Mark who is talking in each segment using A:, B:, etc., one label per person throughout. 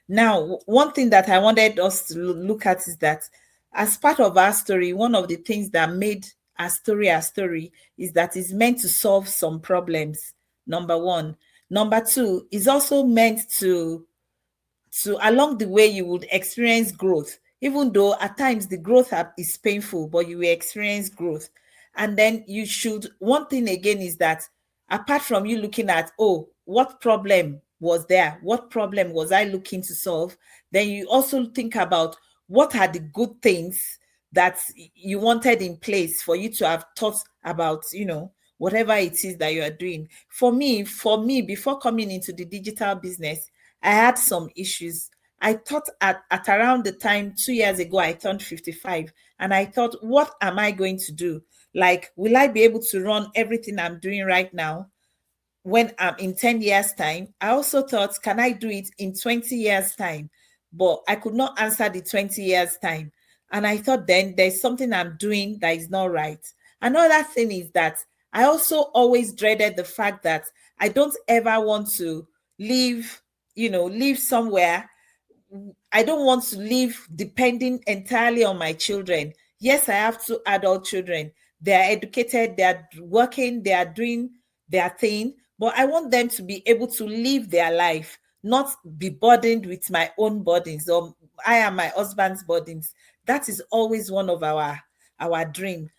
A: Now, one thing that I wanted us to look at is that as part of our story, one of the things that made our story is that it's meant to solve some problems. Number one. Number two is also meant to along the way you would experience growth, even though at times the growth is painful, but you will experience growth. And then you should, one thing again is that apart from you looking at, oh, what problem was there, what problem was I looking to solve, then you also think about what are the good things that you wanted in place for you to have thought about, whatever it is that you are doing. For me, before coming into the digital business, I had some issues. I thought at around the time 2 years ago, I turned 55, and I thought, what am I going to do? Like, will I be able to run everything I'm doing right now when I'm in 10 years' time? I also thought, can I do it in 20 years' time? But I could not answer the 20 years' time. And I thought, then there's something I'm doing that is not right. Another thing is that I also always dreaded the fact that I don't ever want to live, live somewhere. I don't want to live depending entirely on my children. Yes, I have two adult children. They are educated, they are working, they are doing their thing, but I want them to be able to live their life, not be burdened with my own burdens, or I am my husband's burdens. That is always one of our dream.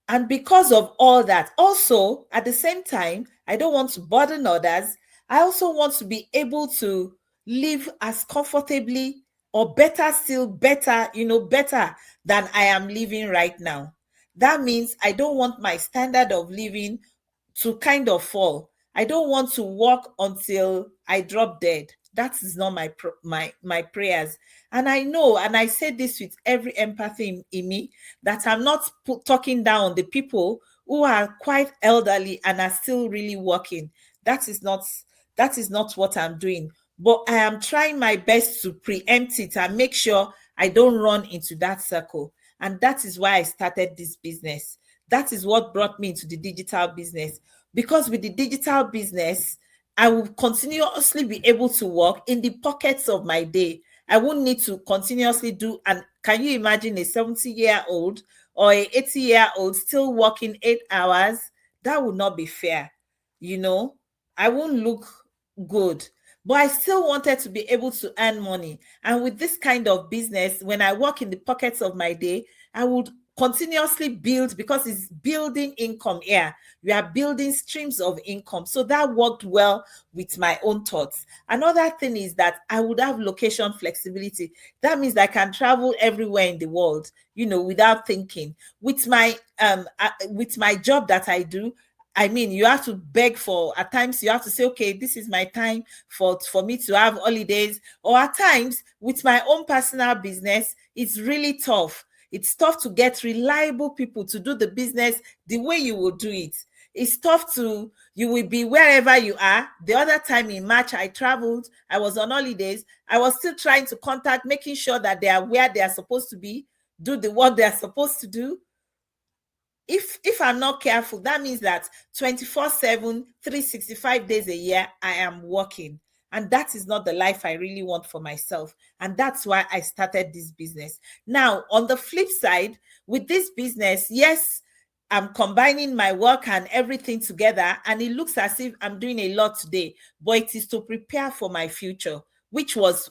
A: And because of all that, also at the same time, I don't want to burden others. I also want to be able to live as comfortably, or better still, better than I am living right now. That means I don't want my standard of living to kind of fall. I don't want to walk until I drop dead. That is not my prayers. And I know, and I say this with every empathy in me, that I'm not talking down the people who are quite elderly and are still really working. That is not what I'm doing. But I am trying my best to preempt it and make sure I don't run into that circle. And that is why I started this business. That is what brought me into the digital business. Because with the digital business, I will continuously be able to work in the pockets of my day. I won't need to continuously do. And can you imagine a 70-year-old or a 80-year-old still working 8 hours? That would not be fair. I won't look good. But I still wanted to be able to earn money. And with this kind of business, when I work in the pockets of my day, I would continuously build, because it's building income here. We are building streams of income. So that worked well with my own thoughts. Another thing is that I would have location flexibility. That means I can travel everywhere in the world, without thinking. With my job that I do, I mean, you have to beg for, at times you have to say, okay, this is my time for me to have holidays. Or at times with my own personal business, it's really tough. It's tough to get reliable people to do the business the way you will do it. It's tough you will be wherever you are. The other time in March, I traveled, I was on holidays. I was still trying to contact, making sure that they are where they are supposed to be, do the work they are supposed to do. If I'm not careful, that means that 24/7, 365 days a year, I am working. And that is not the life I really want for myself. And that's why I started this business. Now, on the flip side, with this business, yes, I'm combining my work and everything together, and it looks as if I'm doing a lot today, but it is to prepare for my future, which was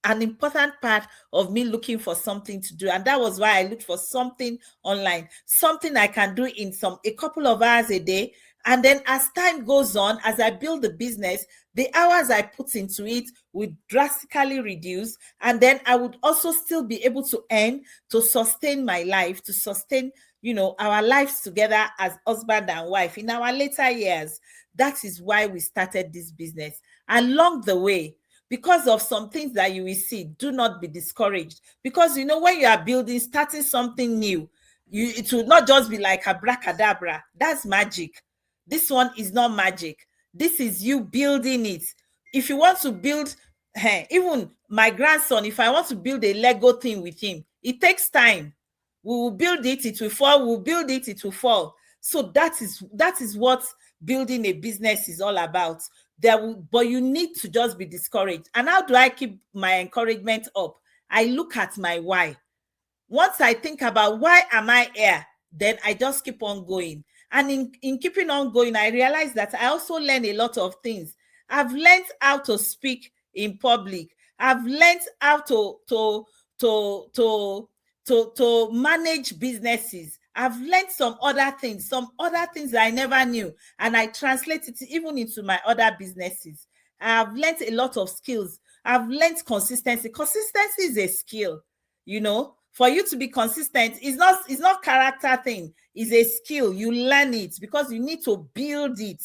A: an important part of me looking for something to do. And that was why I looked for something online, something I can do in a couple of hours a day. And then as time goes on, as I build the business, the hours I put into it would drastically reduce. And then I would also still be able to earn, to sustain my life, to sustain, our lives together as husband and wife in our later years. That is why we started this business. Along the way, because of some things that you will see, do not be discouraged. Because when you are starting something new, it will not just be like abracadabra. That's magic. This one is not magic. This is you building it. If you want to build, even my grandson, if I want to build a Lego thing with him, it takes time. We will build it, it will fall. We'll build it, it will fall. So that is what building a business is all about. but you need to just be discouraged. And how do I keep my encouragement up? I look at my why. Once I think about why am I here, then I just keep on going. And in keeping on going, I realize that I also learn a lot of things. I've learned how to speak in public. I've learned how to manage businesses. I've learned some other things that I never knew, and I translate it even into my other businesses. I've learned a lot of skills. I've learned consistency. Consistency is a skill, you know. For you to be consistent, it's not character thing. It's a skill. You learn it because you need to build it.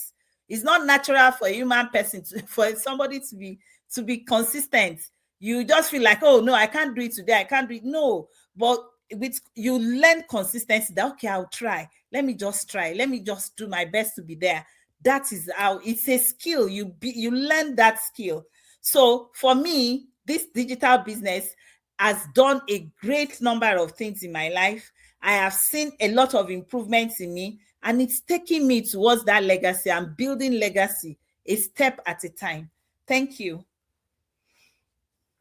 A: It's not natural for a human person for somebody to be consistent. You just feel like, oh no, I can't do it today. I can't do it. No, but you learn consistency. That okay, I'll try. Let me just try. Let me just do my best to be there. That is how it's a skill. You learn that skill. So for me, this digital business has done a great number of things in my life. I have seen a lot of improvements in me, and it's taking me towards that legacy. I'm building legacy a step at a time. Thank you.